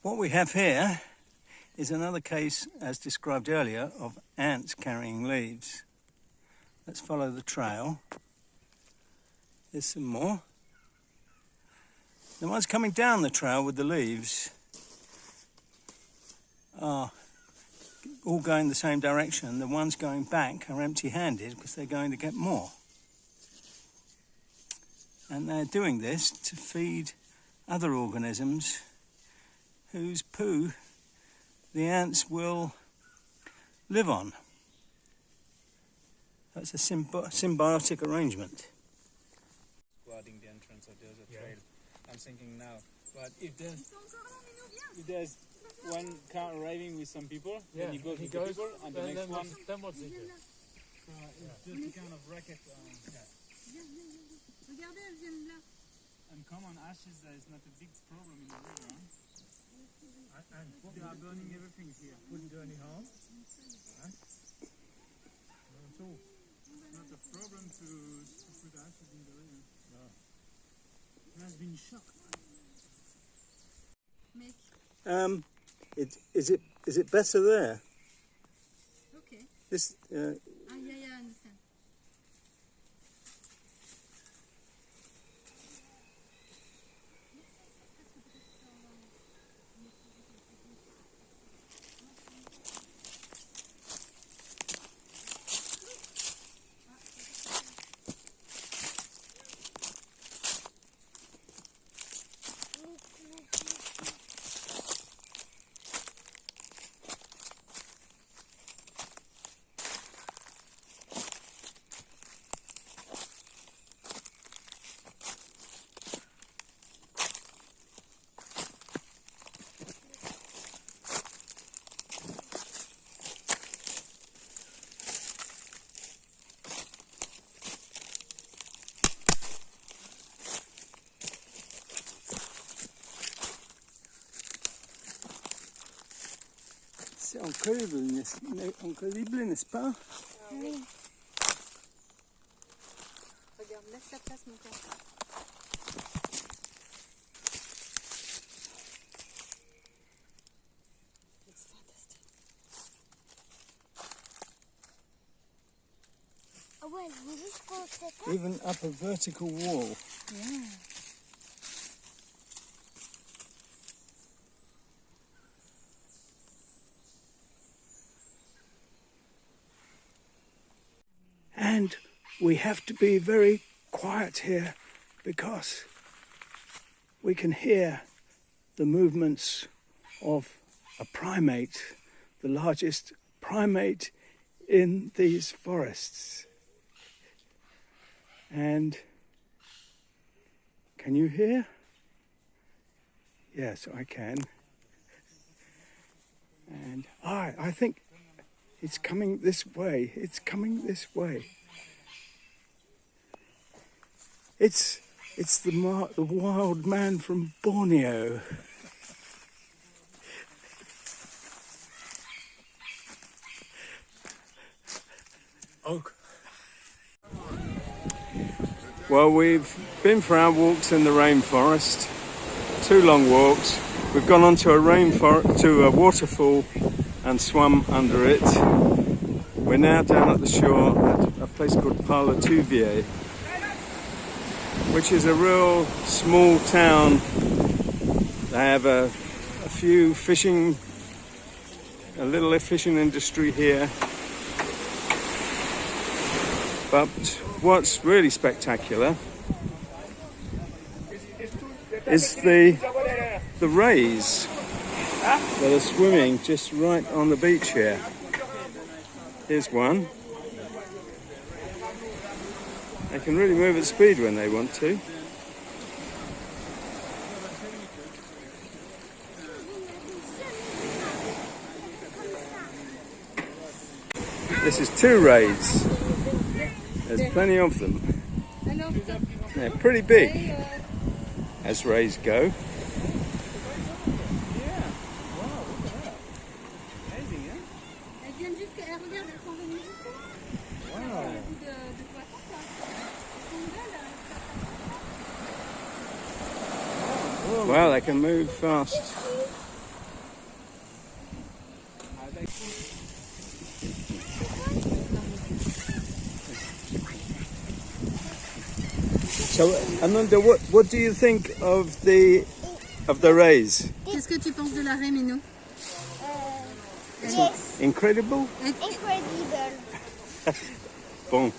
What we have here is another case, as described earlier, of ants carrying leaves. Let's follow the trail. There's some more. The ones coming down the trail with the leaves are all going the same direction. The ones going back are empty-handed because they're going to get more. And they're doing this to feed other organisms whose poo the ants will live on. That's a symbiotic arrangement. Guarding the entrance of the other trail. I'm thinking now, but if there's one car arriving with some people, then he goes with the people, and the next one. Then what's it? So it's just a kind of racket. And common ashes, there is not a big problem in the river. They are burning everything here. Wouldn't do any harm. Not at all. It's not a problem to put ashes in the river. No. It has been shocked. Is it better there? Okay. This. Yeah, I understand. C'est incroyable, n'est-ce pas? Oui. Regarde, laisse sa place, mon cœur. It's fantastic. Ah ouais, je veux juste qu'on sait Even up a vertical wall. Yeah. And we have to be very quiet here because we can hear the movements of a primate, the largest primate in these forests. And can you hear? Yes, I can. And I think it's coming this way. It's coming this way. It's the wild man from Borneo. Oak. Well, we've been for our walks in the rainforest. 2 long walks. We've gone onto a waterfall and swum under it. We're now down at the shore at a place called Parle-Touvier, which is a real small town. They have a few fishing, a little fishing industry here. But what's really spectacular is the rays that are swimming just right on the beach here. Here's one. They can really move at speed when they want to. This is 2 rays. There's plenty of them. They're pretty big as rays go. Wow, they can move fast. So, Ananda, what do you think of the raise? Qu'est-ce que tu penses de l'arrêt, Minou? Yes, Incredible? incredible. Bon,